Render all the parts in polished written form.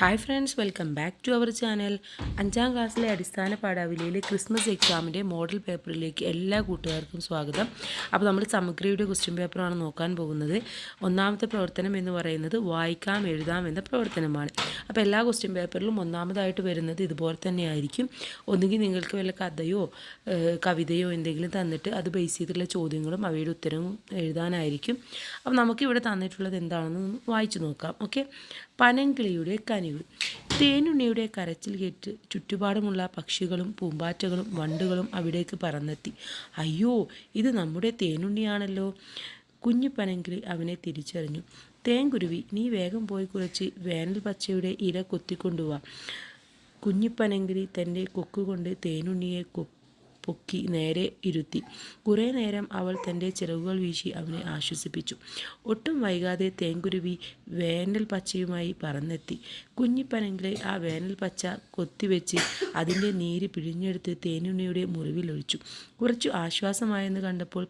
Hi friends, welcome back to our channel. 5ാം ക്ലാസ്സിലെ അടിസ്ഥാന പാഠാവലിയിലെ ക്രിസ്മസ് എക്സാമിൻ്റെ മോഡൽ പേപ്പറിലേക്ക് എല്ലാ കൂട്ടുകാർക്കും സ്വാഗതം. അപ്പോൾ നമ്മൾ സമഗ്രയുടെ ക്വസ്റ്റ്യൻ പേപ്പറാണ് നോക്കാൻ പോകുന്നത്. ഒന്നാമത്തെ പ്രവർത്തനം എന്ന് പറയുന്നത് വായിക്കാം എഴുതാം എന്ന പ്രവർത്തനമാണ്. അപ്പോൾ എല്ലാ ക്വസ്റ്റ്യൻ പേപ്പറിലും ഒന്നാമതായിട്ട് വരുന്നത് ഇതുപോലെ തന്നെ ആയിരിക്കും. ഒന്നുകിൽ നിങ്ങൾക്ക് വല്ല കഥയോ കവിതയോ എന്തെങ്കിലും തന്നിട്ട് അത് ബേസ് ചെയ്തിട്ടുള്ള ചോദ്യങ്ങളും അവയുടെ ഉത്തരവും എഴുതാനായിരിക്കും. അപ്പോൾ നമുക്കിവിടെ തന്നിട്ടുള്ളത് എന്താണെന്ന് വായിച്ചു നോക്കാം. ഓക്കെ. പനങ്കിളിയുടെ കനിവ്. തേനുണ്ണിയുടെ കരച്ചിൽ കേട്ട് ചുറ്റുപാടുമുള്ള പക്ഷികളും പൂമ്പാറ്റകളും വണ്ടുകളും അവിടേക്ക് പറന്നെത്തി. അയ്യോ, ഇത് നമ്മുടെ തേനുണ്ണിയാണല്ലോ. കുഞ്ഞു പനങ്കിളി അവനെ തിരിച്ചറിഞ്ഞു. തേൻകുരുവി, നീ വേഗം പോയി കുറച്ച് വേനൽ പച്ചയുടെ ഇല കൊത്തിക്കൊണ്ടുവാ. കുഞ്ഞിപ്പനങ്കിളി തൻ്റെ കൊക്കുകൊണ്ട് തേനുണ്ണിയെ പൊക്കി നേരെ ഇരുത്തി. കുറേ നേരം അവൾ തൻ്റെ ചിറകുകൾ വീശി അവനെ ആശ്വസിപ്പിച്ചു. ഒട്ടും വൈകാതെ തേൻകുരുവി വേനൽ പച്ചയുമായി പറന്നെത്തി. കുഞ്ഞിപ്പനങ്കിളി ആ വേനൽ പച്ച കൊത്തിവെച്ച് അതിൻ്റെ നീര് പിഴിഞ്ഞെടുത്ത് തേനുണ്ണിയുടെ മുറിവിലൊഴിച്ചു. കുറച്ചു ആശ്വാസമായെന്ന് കണ്ടപ്പോൾ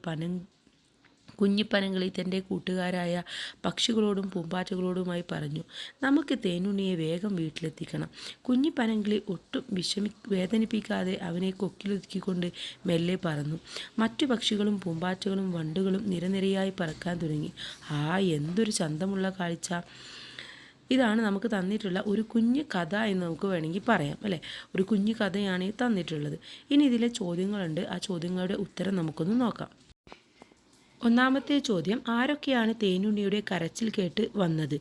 കുഞ്ഞിപ്പനങ്കിളി തൻ്റെ കൂട്ടുകാരായ പക്ഷികളോടും പൂമ്പാറ്റകളോടുമായി പറഞ്ഞു, നമുക്ക് തേനുണ്ണിയെ വേഗം വീട്ടിലെത്തിക്കണം. കുഞ്ഞിപ്പനങ്കിളി ഒട്ടും വേദനിപ്പിക്കാതെ അവനെ കൊക്കിലൊതുക്കിക്കൊണ്ട് മെല്ലെ പറന്നു. മറ്റു പക്ഷികളും പൂമ്പാറ്റകളും വണ്ടുകളും നിരനിരയായി പറക്കാൻ തുടങ്ങി. എന്തൊരു ചന്തമുള്ള കാഴ്ച! ഇതാണ് നമുക്ക് തന്നിട്ടുള്ള ഒരു കുഞ്ഞു കഥ എന്ന് നമുക്ക് വേണമെങ്കിൽ പറയാം, അല്ലേ? ഒരു കുഞ്ഞു കഥയാണ് തന്നിട്ടുള്ളത്. ഇനി ഇതിലെ ചോദ്യങ്ങളുണ്ട്. ആ ചോദ്യങ്ങളുടെ ഉത്തരം നമുക്കൊന്ന് നോക്കാം. ഒന്നാമത്തെ ചോദ്യം, ആരൊക്കെയാണ് തേനുണ്ണിയുടെ കരച്ചിൽ കേട്ട് വന്നത്?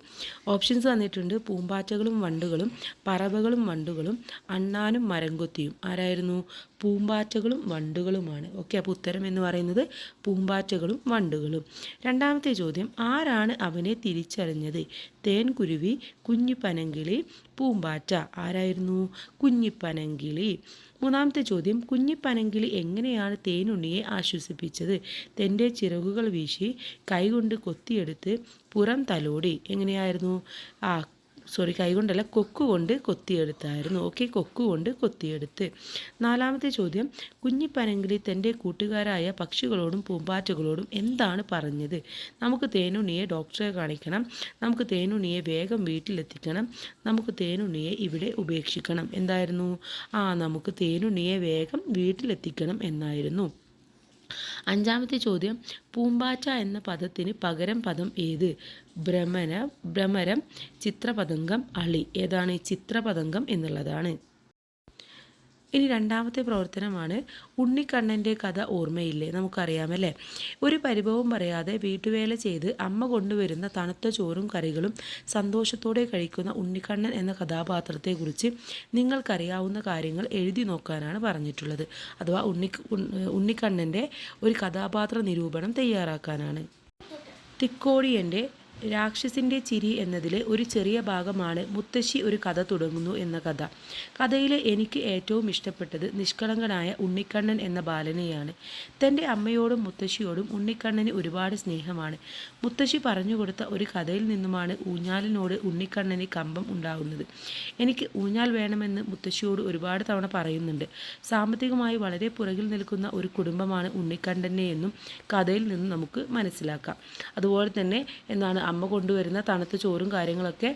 ഓപ്ഷൻസ് തന്നിട്ടുണ്ട്. പൂമ്പാറ്റകളും വണ്ടുകളും, പറവകളും വണ്ടുകളും, അണ്ണാനും മരംകൊത്തിയും. ആരായിരുന്നു? പൂമ്പാറ്റകളും വണ്ടുകളുമാണ്. ഓക്കെ, അപ്പോൾ ഉത്തരം എന്ന് പറയുന്നത് പൂമ്പാറ്റകളും വണ്ടുകളും. രണ്ടാമത്തെ ചോദ്യം, ആരാണ് അവനെ തിരിച്ചറിഞ്ഞത്? തേൻകുരുവി, കുഞ്ഞിപ്പനങ്കിളി, പൂമ്പാറ്റ. ആരായിരുന്നു? കുഞ്ഞിപ്പനങ്കിളി. മൂന്നാമത്തെ ചോദ്യം, കുഞ്ഞിപ്പനങ്കിളി എങ്ങനെയാണ് തേനുണ്ണിയെ ആശ്വസിപ്പിച്ചത്? തൻ്റെ ചിറകുകൾ വീശി, കൈകൊണ്ട് കൊത്തിയെടുത്ത്, പുറം തലോടി. എങ്ങനെയായിരുന്നു? കൈകൊണ്ടല്ല, കൊക്കുകൊണ്ട് കൊത്തിയെടുത്തായിരുന്നു. ഓക്കെ, കൊക്കുകൊണ്ട് കൊത്തിയെടുത്ത്. നാലാമത്തെ ചോദ്യം, കുഞ്ഞിപ്പനങ്കിളി തൻ്റെ കൂട്ടുകാരായ പക്ഷികളോടും പൂമ്പാറ്റകളോടും എന്താണ് പറഞ്ഞത്? നമുക്ക് തേനുണ്ണിയെ ഡോക്ടറെ കാണിക്കണം, നമുക്ക് തേനുണ്ണിയെ വേഗം വീട്ടിലെത്തിക്കണം, നമുക്ക് തേനുണ്ണിയെ ഇവിടെ ഉപേക്ഷിക്കണം. എന്തായിരുന്നു? നമുക്ക് തേനുണ്ണിയെ വേഗം വീട്ടിലെത്തിക്കണം എന്നായിരുന്നു. അഞ്ചാമത്തെ ചോദ്യം, പൂമ്പാറ്റ എന്ന പദത്തിന് പകരം പദം ഏത്? ഭ്രമരം, ചിത്രപതംഗം, അളി. ഏതാണ്? ചിത്രപതംഗം എന്നുള്ളതാണ്. ഇനി രണ്ടാമത്തെ പ്രവർത്തനമാണ്, ഉണ്ണിക്കണ്ണൻ്റെ കഥ ഓർമ്മയില്ലേ? നമുക്കറിയാമല്ലേ? ഒരു പരിഭവം പറയാതെ വീട്ടുവേല ചെയ്ത് അമ്മ കൊണ്ടുവരുന്ന തണുത്ത ചോറും കറികളും സന്തോഷത്തോടെ കഴിക്കുന്ന ഉണ്ണിക്കണ്ണൻ എന്ന കഥാപാത്രത്തെക്കുറിച്ച് നിങ്ങൾക്കറിയാവുന്ന കാര്യങ്ങൾ എഴുതി നോക്കാനാണ് പറഞ്ഞിട്ടുള്ളത്. അഥവാ ഉണ്ണിക്കണ്ണൻ്റെ ഒരു കഥാപാത്ര നിരൂപണം തയ്യാറാക്കാനാണ്. തിക്കോടിയൻ്റെ രാക്ഷസിൻ്റെ ചിരി എന്നതിലെ ഒരു ചെറിയ ഭാഗമാണ് മുത്തശ്ശി ഒരു കഥ തുടങ്ങുന്നു എന്ന കഥ. കഥയിലെ എനിക്ക് ഏറ്റവും ഇഷ്ടപ്പെട്ടത് നിഷ്കളങ്കനായ ഉണ്ണിക്കണ്ണൻ എന്ന ബാലനെയാണ്. തൻ്റെ അമ്മയോടും മുത്തശ്ശിയോടും ഉണ്ണിക്കണ്ണന് ഒരുപാട് സ്നേഹമാണ്. മുത്തശ്ശി പറഞ്ഞു കൊടുത്ത ഒരു കഥയിൽ നിന്നുമാണ് ഊഞ്ഞാലിനോട് ഉണ്ണിക്കണ്ണന് കമ്പം ഉണ്ടാകുന്നത്. എനിക്ക് ഊഞ്ഞാൽ വേണമെന്ന് മുത്തശ്ശിയോട് ഒരുപാട് തവണ പറയുന്നുണ്ട്. സാമ്പത്തികമായി വളരെ പുറകിൽ നിൽക്കുന്ന ഒരു കുടുംബമാണ് ഉണ്ണിക്കണ്ണനെ എന്നും കഥയിൽ നിന്നും നമുക്ക് മനസ്സിലാക്കാം. അതുപോലെ തന്നെ അമ്മ കൊണ്ടുവരുന്ന തണുത്ത ചോറും കാര്യങ്ങളൊക്കെ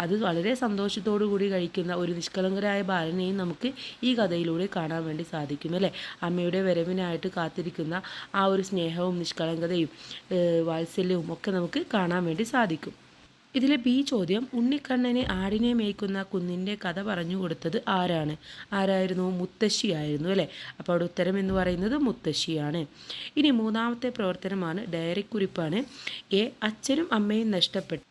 അത് വളരെ സന്തോഷത്തോടു കൂടി കഴിക്കുന്ന ഒരു നിഷ്കളങ്കരായ ബാലനെയും നമുക്ക് ഈ കഥയിലൂടെ കാണാൻ വേണ്ടി സാധിക്കും, അല്ലേ? അമ്മയുടെ വരവിനായിട്ട് കാത്തിരിക്കുന്ന ആ ഒരു സ്നേഹവും നിഷ്കളങ്കതയും വാത്സല്യവും ഒക്കെ നമുക്ക് കാണാൻ വേണ്ടി സാധിക്കും. ഇതിലെ ബി ചോദ്യം, ഉണ്ണിക്കണ്ണനെ ആടിനെ മേയ്ക്കുന്ന കുന്നിൻ്റെ കഥ പറഞ്ഞു കൊടുത്തത് ആരായിരുന്നു? മുത്തശ്ശിയായിരുന്നു, അല്ലേ? അപ്പോൾ അവിടെ ഉത്തരം എന്ന് പറയുന്നത് മുത്തശ്ശിയാണ്. ഇനി മൂന്നാമത്തെ പ്രവർത്തനമാണ്, ഡയറിക്കുറിപ്പാണ്. അച്ഛനും അമ്മയും നഷ്ടപ്പെട്ടു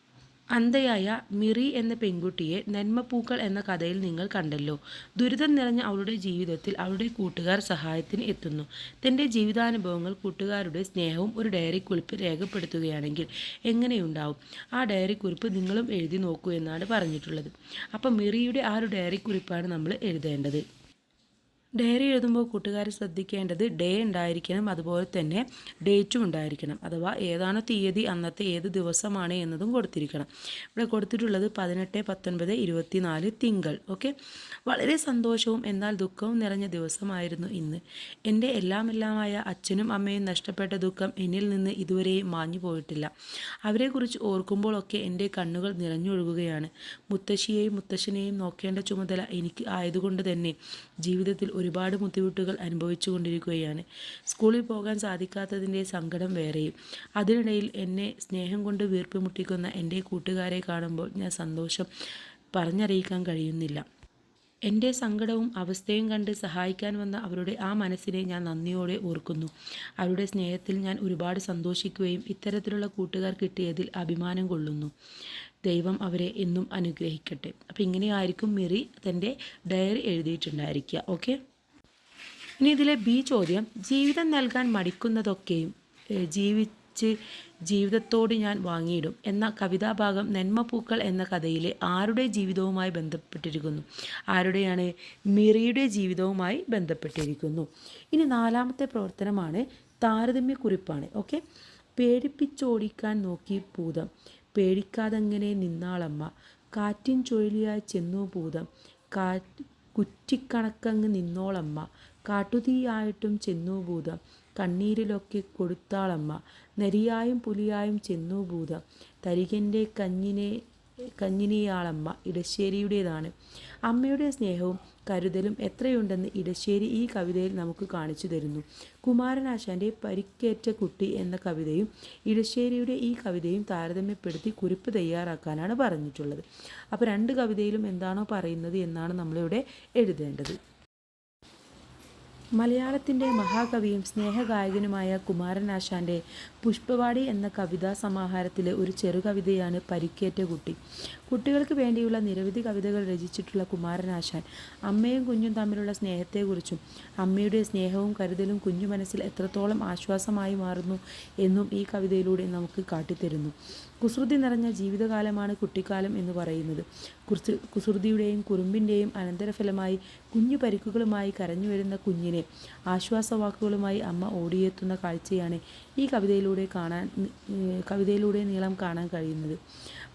അന്ധയായ മിറി എന്ന പെൺകുട്ടിയെ നന്മപ്പൂക്കൾ എന്ന കഥയിൽ നിങ്ങൾ കണ്ടല്ലോ. ദുരിതം നിറഞ്ഞ അവളുടെ ജീവിതത്തിൽ അവളുടെ കൂട്ടുകാർ സഹായത്തിന് എത്തുന്നു. തൻ്റെ ജീവിതാനുഭവങ്ങൾ കൂട്ടുകാരുടെ സ്നേഹവും ഒരു ഡയറി കുറിപ്പ് രേഖപ്പെടുത്തുകയാണെങ്കിൽ എങ്ങനെയുണ്ടാവും? ആ ഡയറി കുറിപ്പ് നിങ്ങളും എഴുതി നോക്കൂ എന്നാണ് പറഞ്ഞിട്ടുള്ളത്. അപ്പം മിറിയുടെ ആ ഒരു ഡയറി കുറിപ്പാണ് നമ്മൾ എഴുതേണ്ടത്. ഡയറി എഴുതുമ്പോൾ കൂട്ടുകാർ ശ്രദ്ധിക്കേണ്ടത് ഡേ ഉണ്ടായിരിക്കണം, അതുപോലെ തന്നെ ഡേറ്റും ഉണ്ടായിരിക്കണം. അഥവാ ഏതാണോ തീയതി അന്നത്തെ ഏത് ദിവസമാണ് എന്നതും കൊടുത്തിരിക്കണം. ഇവിടെ കൊടുത്തിട്ടുള്ളത് 18-19-24 തിങ്കൾ. ഓക്കെ, വളരെ സന്തോഷവും എന്നാൽ ദുഃഖവും നിറഞ്ഞ ദിവസമായിരുന്നു ഇന്ന്. എൻ്റെ എല്ലാമെല്ലാമായ അച്ഛനും അമ്മയും നഷ്ടപ്പെട്ട ദുഃഖം എന്നിൽ നിന്ന് ഇതുവരെയും മാഞ്ഞു പോയിട്ടില്ല. അവരെക്കുറിച്ച് ഓർക്കുമ്പോഴൊക്കെ എൻ്റെ കണ്ണുകൾ നിറഞ്ഞൊഴുകുകയാണ്. മുത്തശ്ശിയെയും മുത്തശ്ശനെയും നോക്കേണ്ട ചുമതല എനിക്ക് ആയതുകൊണ്ട് തന്നെ ജീവിതത്തിൽ ഒരുപാട് ബുദ്ധിമുട്ടുകൾ അനുഭവിച്ചു കൊണ്ടിരിക്കുകയാണ്. സ്കൂളിൽ പോകാൻ സാധിക്കാത്തതിൻ്റെ സങ്കടം വേറെയും. അതിനിടയിൽ എന്നെ സ്നേഹം കൊണ്ട് വീർപ്പ് മുട്ടിക്കുന്ന എൻ്റെ കൂട്ടുകാരെ കാണുമ്പോൾ ഞാൻ സന്തോഷം പറഞ്ഞറിയിക്കാൻ കഴിയുന്നില്ല. എൻ്റെ സങ്കടവും അവസ്ഥയും കണ്ട് സഹായിക്കാൻ വന്ന അവരുടെ ആ മനസ്സിനെ ഞാൻ നന്ദിയോടെ ഓർക്കുന്നു. അവരുടെ സ്നേഹത്തിൽ ഞാൻ ഒരുപാട് സന്തോഷിക്കുകയും ഇത്തരത്തിലുള്ള കൂട്ടുകാർ കിട്ടിയതിൽ അഭിമാനം കൊള്ളുന്നു. ദൈവം അവരെ എന്നും അനുഗ്രഹിക്കട്ടെ. അപ്പോൾ ഇങ്ങനെയായിരിക്കും മിറി തൻ്റെ ഡയറി എഴുതിയിട്ടുണ്ടായിരിക്കുക. ഓക്കെ, ഇനി ഇതിലെ ബി ചോദ്യം, ജീവിതം നൽകാൻ മടിക്കുന്നതൊക്കെയും ജീവിതത്തോട് ഞാൻ വാങ്ങിയിടും എന്ന കവിതാഭാഗം നന്മപ്പൂക്കൾ എന്ന കഥയിലെ ആരുടെ ജീവിതവുമായി ബന്ധപ്പെട്ടിരിക്കുന്നു? ആരുടെയാണ്? മിറിയുടെ ജീവിതവുമായി ബന്ധപ്പെട്ടിരിക്കുന്നു. ഇനി നാലാമത്തെ പ്രവർത്തനമാണ് താരതമ്യക്കുറിപ്പാണ്. ഓക്കെ, പേടിപ്പിച്ചോടിക്കാൻ നോക്കി ഭൂതം, പേടിക്കാതെങ്ങനെ നിന്നാളമ്മ, കാറ്റിൻ ചുഴലിയായി ചെന്നു ഭൂതം, കുറ്റിക്കണക്കങ്ങ് നിന്നോളമ്മ, കാട്ടുതീയായിട്ടും ചെന്നു ഭൂതം, കണ്ണീരിലൊക്കെ കൊടുത്താളമ്മ, നരിയായും പുലിയായും ചെന്നു ഭൂതം, തരികൻ്റെ കഞ്ഞിനെയാളമ്മ. ഇടശ്ശേരിയുടേതാണ്. അമ്മയുടെ സ്നേഹവും കരുതലും എത്രയുണ്ടെന്ന് ഇടശ്ശേരി ഈ കവിതയിൽ നമുക്ക് കാണിച്ചു തരുന്നു. കുമാരനാശാൻ്റെ പരിക്കേറ്റ കുട്ടി എന്ന കവിതയും ഇടശ്ശേരിയുടെ ഈ കവിതയും താരതമ്യപ്പെടുത്തി കുറിപ്പ് തയ്യാറാക്കാനാണ് പറഞ്ഞിട്ടുള്ളത്. അപ്പോൾ രണ്ട് കവിതയിലും എന്താണോ പറയുന്നത് എന്നാണ് നമ്മളിവിടെ എഴുതേണ്ടത്. മലയാളത്തിൻ്റെ മഹാകവിയും സ്നേഹഗായകനുമായ കുമാരനാശാൻ്റെ പുഷ്പവാടി എന്ന കവിതാ സമാഹാരത്തിലെ ഒരു ചെറുകവിതയാണ് പരിക്കേറ്റ കുട്ടി. കുട്ടികൾക്ക് വേണ്ടിയുള്ള നിരവധി കവിതകൾ രചിച്ചിട്ടുള്ള കുമാരനാശാൻ അമ്മയും കുഞ്ഞും തമ്മിലുള്ള സ്നേഹത്തെക്കുറിച്ചും അമ്മയുടെ സ്നേഹവും കരുതലും കുഞ്ഞു മനസ്സിൽ എത്രത്തോളം ആശ്വാസമായി മാറുന്നു എന്നും ഈ കവിതയിലൂടെ നമുക്ക് കാട്ടിത്തരുന്നു. കുസൃതി നിറഞ്ഞ ജീവിതകാലമാണ് കുട്ടിക്കാലം എന്ന് പറയുന്നത്. കുസൃതിയുടെയും കുറുമ്പിൻ്റെയും അനന്തരഫലമായി കുഞ്ഞു പരിക്കുകളുമായി കരഞ്ഞു വരുന്ന കുഞ്ഞിനെ ആശ്വാസവാക്കുകളുമായി അമ്മ ഓടിയെത്തുന്ന കാഴ്ചയാണ് ഈ കവിതയിലൂടെ നീളം കാണാൻ കഴിയുന്നത്.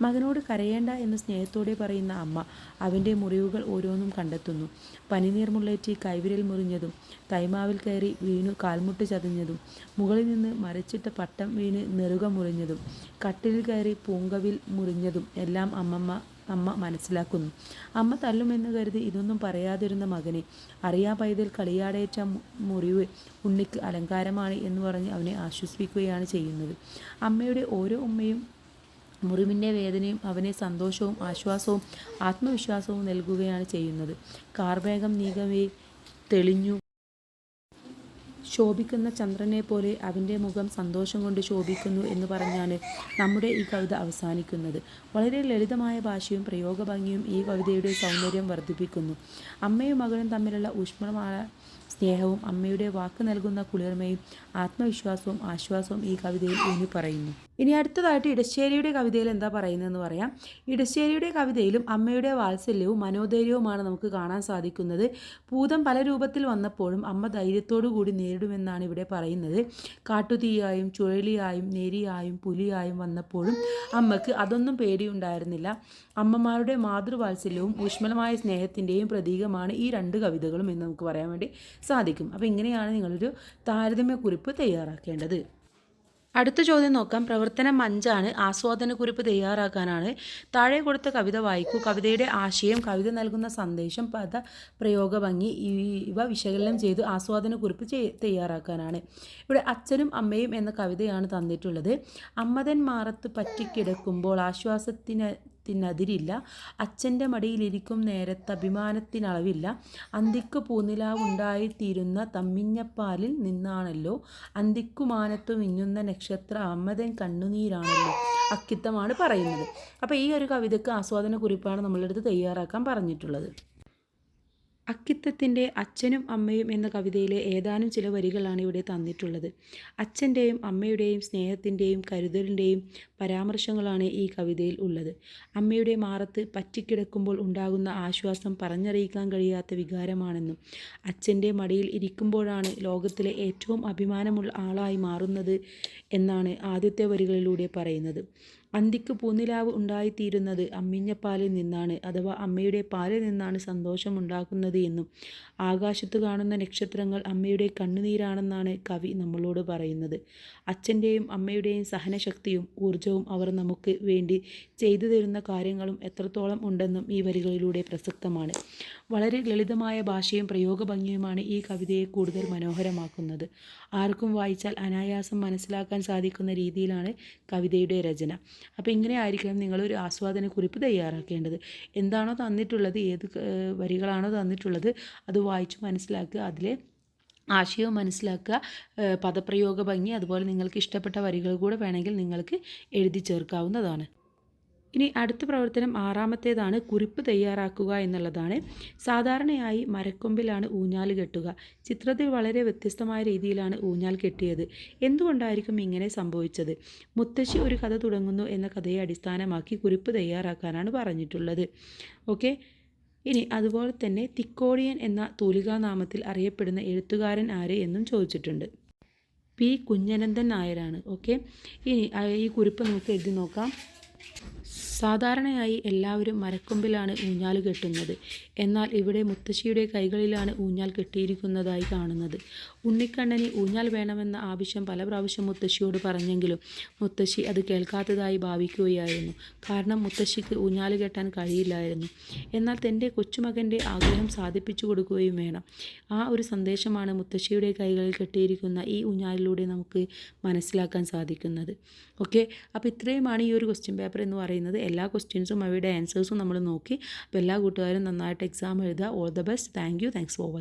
മകനോട് കരയേണ്ട എന്ന് സ്നേഹത്തോടെ പറയുന്ന അമ്മ അവൻ്റെ മുറിവുകൾ ഓരോന്നും കണ്ടെത്തുന്നു. പനിനീർ മുള്ളേറ്റി കൈവിരൽ മുറിഞ്ഞതും, തൈമാവിൽ കയറി വീണു കാൽമുട്ട് ചതഞ്ഞതും, മുകളിൽ നിന്ന് മറിച്ചിട്ട പട്ടം വീണ് നെറുക മുറിഞ്ഞതും, കട്ടിലിൽ കയറി പൂങ്കവിൽ മുറിഞ്ഞതും എല്ലാം അമ്മ മനസ്സിലാക്കുന്നു. അമ്മ തല്ലുമെന്ന് കരുതി ഇതൊന്നും പറയാതിരുന്ന മകനെ അറിയാ പൈതൽ കളിയാടേറ്റ മുറിവ് ഉണ്ണിക്ക് അലങ്കാരമാണ് എന്ന് പറഞ്ഞ് അവനെ ആശ്വസിപ്പിക്കുകയാണ് ചെയ്യുന്നത്. അമ്മയുടെ ഓരോ ഉമ്മയും മുറിവിൻ്റെ വേദനയും അവനെ സന്തോഷവും ആശ്വാസവും ആത്മവിശ്വാസവും നൽകുകയാണ് ചെയ്യുന്നത്. കാർമേഘം നീങ്ങവേ തെളിഞ്ഞു ശോഭിക്കുന്ന ചന്ദ്രനെ പോലെ അവൻ്റെ മുഖം സന്തോഷം കൊണ്ട് ശോഭിക്കുന്നു എന്ന് പറഞ്ഞാണ് നമ്മുടെ ഈ കവിത അവസാനിക്കുന്നത്. വളരെ ലളിതമായ ഭാഷയും പ്രയോഗഭംഗിയും ഈ കവിതയുടെ സൗന്ദര്യം വർദ്ധിപ്പിക്കുന്നു. അമ്മയും മകനും തമ്മിലുള്ള ഊഷ്മളമായ സ്നേഹവും അമ്മയുടെ വാക്ക് നൽകുന്ന കുളിർമയും ആത്മവിശ്വാസവും ആശ്വാസവും ഈ കവിതയിൽ ഊന്നി പറയുന്നു. ഇനി അടുത്തതായിട്ട് ഇടശ്ശേരിയുടെ കവിതയിൽ എന്താ പറയുന്നതെന്ന് പറയാം. ഇടശ്ശേരിയുടെ കവിതയിലും അമ്മയുടെ വാത്സല്യവും മനോധൈര്യവുമാണ് നമുക്ക് കാണാൻ സാധിക്കുന്നത്. ഭൂതം പല രൂപത്തിൽ വന്നപ്പോഴും അമ്മ ധൈര്യത്തോടു കൂടി നേരിടുമെന്നാണ് ഇവിടെ പറയുന്നത്. കാട്ടുതീയായും ചുഴലിയായും നേരിയായും പുലിയായും വന്നപ്പോഴും അമ്മക്ക് അതൊന്നും പേടിയുണ്ടായിരുന്നില്ല. അമ്മമാരുടെ മാതൃവാത്സല്യവും ഊഷ്മളമായ സ്നേഹത്തിൻ്റെയും പ്രതീകമാണ് ഈ രണ്ട് കവിതകളും എന്ന് നമുക്ക് പറയാൻ വേണ്ടി സാധിക്കും. അപ്പോൾ ഇങ്ങനെയാണ് നിങ്ങളൊരു താരതമ്യക്കുറിപ്പ് തയ്യാറാക്കേണ്ടത്. അടുത്ത ചോദ്യം നോക്കാം. പ്രവർത്തനം 5 ആസ്വാദനക്കുറിപ്പ് തയ്യാറാക്കാനാണ്. താഴെ കൊടുത്ത കവിത വായിക്കൂ. കവിതയുടെ ആശയം, കവിത നൽകുന്ന സന്ദേശം, പദ പ്രയോഗ ഭംഗി ഇവ വിശകലനം ചെയ്ത് ആസ്വാദനക്കുറിപ്പ് തയ്യാറാക്കാനാണ്. ഇവിടെ അച്ഛനും അമ്മയും എന്ന കവിതയാണ് തന്നിട്ടുള്ളത്. അമ്മതൻ മാറത്ത് പറ്റിക്കിടക്കുമ്പോൾ ആശ്വാസത്തിനതിരില്ല, അച്ഛൻ്റെ മടിയിലിരിക്കും നേരത്ത് അഭിമാനത്തിനളവില്ല, അന്തിക്ക് പൂനിലാവുണ്ടായിത്തീരുന്ന തമ്മിഞ്ഞപ്പാലിൽ നിന്നാണല്ലോ, അന്തിക്കുമാനത്തു മിന്നുന്ന നക്ഷത്ര അമ്മതൻ കണ്ണുനീരാണല്ലോ. അക്കിത്തമാണ് പറയുന്നത്. അപ്പോൾ ഈ ഒരു കവിതയ്ക്ക് ആസ്വാദന കുറിപ്പാണ് നമ്മളെടുത്ത് തയ്യാറാക്കാൻ പറഞ്ഞിട്ടുള്ളത്. അക്കിത്തത്തിൻ്റെ അച്ഛനും അമ്മയും എന്ന കവിതയിലെ ഏതാനും ചില വരികളാണ് ഇവിടെ തന്നിട്ടുള്ളത്. അച്ഛൻ്റെയും അമ്മയുടെയും സ്നേഹത്തിൻ്റെയും കരുതലിൻ്റെയും പരാമർശങ്ങളാണ് ഈ കവിതയിൽ ഉള്ളത്. അമ്മയുടെ മാറത്ത് പറ്റിക്കിടക്കുമ്പോൾ ഉണ്ടാകുന്ന ആശ്വാസം പറഞ്ഞറിയിക്കാൻ കഴിയാത്ത വികാരമാണെന്നും അച്ഛൻ്റെ മടിയിൽ ഇരിക്കുമ്പോഴാണ് ലോകത്തിലെ ഏറ്റവും അഭിമാനമുള്ള ആളായി മാറുന്നത് എന്നാണ് ആദ്യത്തെ വരികളിലൂടെ പറയുന്നത്. അന്തിക്ക് പൂനിലാവ് ഉണ്ടായിത്തീരുന്നത് അമ്മിഞ്ഞപ്പാലിൽ നിന്നാണ്, അഥവാ അമ്മയുടെ പാലിൽ നിന്നാണ് സന്തോഷമുണ്ടാക്കുന്നത് എന്നും ആകാശത്ത് കാണുന്ന നക്ഷത്രങ്ങൾ അമ്മയുടെ കണ്ണുനീരാണെന്നാണ് കവി നമ്മളോട് പറയുന്നത്. അച്ഛൻ്റെയും അമ്മയുടെയും സഹനശക്തിയും ഊർജവും അവർ നമുക്ക് വേണ്ടി ചെയ്തു തരുന്ന കാര്യങ്ങളും എത്രത്തോളം ഉണ്ടെന്നും ഈ വരികളിലൂടെ പ്രസക്തമാണ്. വളരെ ലളിതമായ ഭാഷയും പ്രയോഗഭംഗിയുമാണ് ഈ കവിതയെ കൂടുതൽ മനോഹരമാക്കുന്നത്. ആർക്കും വായിച്ചാൽ അനായാസം മനസ്സിലാക്കാൻ സാധിക്കുന്ന രീതിയിലാണ് കവിതയുടെ രചന. അപ്പോൾ ഇങ്ങനെ ആയിരിക്കണം നിങ്ങളൊരു ആസ്വാദനക്കുറിപ്പ് തയ്യാറാക്കേണ്ടത്. എന്താണോ തന്നിട്ടുള്ളത്, ഏത് വരികളാണോ തന്നിട്ടുള്ളത് അത് വായിച്ച് മനസ്സിലാക്കുക, അതിലെ ആശയവും മനസ്സിലാക്കുക, പദപ്രയോഗ ഭംഗി, അതുപോലെ നിങ്ങൾക്ക് ഇഷ്ടപ്പെട്ട വരികൾ കൂടെ വേണമെങ്കിൽ നിങ്ങൾക്ക് എഴുതി ചേർക്കാവുന്നതാണ്. ഇനി അടുത്ത പ്രവർത്തനം ആറാമത്തേതാണ്, കുറിപ്പ് തയ്യാറാക്കുക എന്നുള്ളതാണ്. സാധാരണയായി മരക്കൊമ്പിലാണ് ഊഞ്ഞാൽ കെട്ടുക. ചിത്രത്തിൽ വളരെ വ്യത്യസ്തമായ രീതിയിലാണ് ഊഞ്ഞാൽ കെട്ടിയത്. എന്തുകൊണ്ടായിരിക്കും ഇങ്ങനെ സംഭവിച്ചത്? മുത്തശ്ശി ഒരു കഥ തുടങ്ങുന്നു എന്ന കഥയെ അടിസ്ഥാനമാക്കി കുറിപ്പ് തയ്യാറാക്കാനാണ് പറഞ്ഞിട്ടുള്ളത്. ഓക്കെ. ഇനി അതുപോലെ തന്നെ തിക്കോടിയൻ എന്ന തൂലികാനാമത്തിൽ അറിയപ്പെടുന്ന എഴുത്തുകാരൻ ആര് എന്നും ചോദിച്ചിട്ടുണ്ട്. പി. കുഞ്ഞനന്ദൻ നായരാണ്. ഓക്കെ. ഇനി ഈ കുറിപ്പ് നമുക്ക് എഴുതി നോക്കാം. സാധാരണയായി എല്ലാവരും മരക്കൊമ്പിലാണ് ഊഞ്ഞാൽ കെട്ടുന്നത്. എന്നാൽ ഇവിടെ മുത്തശ്ശിയുടെ കൈകളിലാണ് ഊഞ്ഞാൽ കെട്ടിയിരിക്കുന്നതായി കാണുന്നത്. ഉണ്ണിക്കണ്ണന് ഊഞ്ഞാൽ വേണമെന്ന ആവശ്യം പല പ്രാവശ്യം മുത്തശ്ശിയോട് പറഞ്ഞെങ്കിലും മുത്തശ്ശി അത് കേൾക്കാത്തതായി ഭാവിക്കുകയായിരുന്നു. കാരണം മുത്തശ്ശിക്ക് ഊഞ്ഞാൽ കെട്ടാൻ കഴിയില്ലായിരുന്നു. എന്നാൽ തൻ്റെ കൊച്ചുമകൻ്റെ ആഗ്രഹം സാധിപ്പിച്ചു കൊടുക്കുകയും വേണം. ആ ഒരു സന്ദേശമാണ് മുത്തശ്ശിയുടെ കൈകളിൽ കെട്ടിയിരിക്കുന്ന ഈ ഊഞ്ഞാലിലൂടെ നമുക്ക് മനസ്സിലാക്കാൻ സാധിക്കുന്നത്. ഓക്കെ. അപ്പോൾ ഇത്രയുമാണ് ഈ ഒരു ക്വസ്റ്റ്യൻ പേപ്പർ എന്ന് പറയുന്നത്. എല്ലാ ക്വസ്റ്റ്യൻസും അവയുടെ ആൻസേഴ്സും നമ്മൾ നോക്കി. അപ്പോൾ എല്ലാ കൂട്ടുകാരും നന്നായിട്ട് എക്സാം എഴുതുക. All the best. Thanks for watching.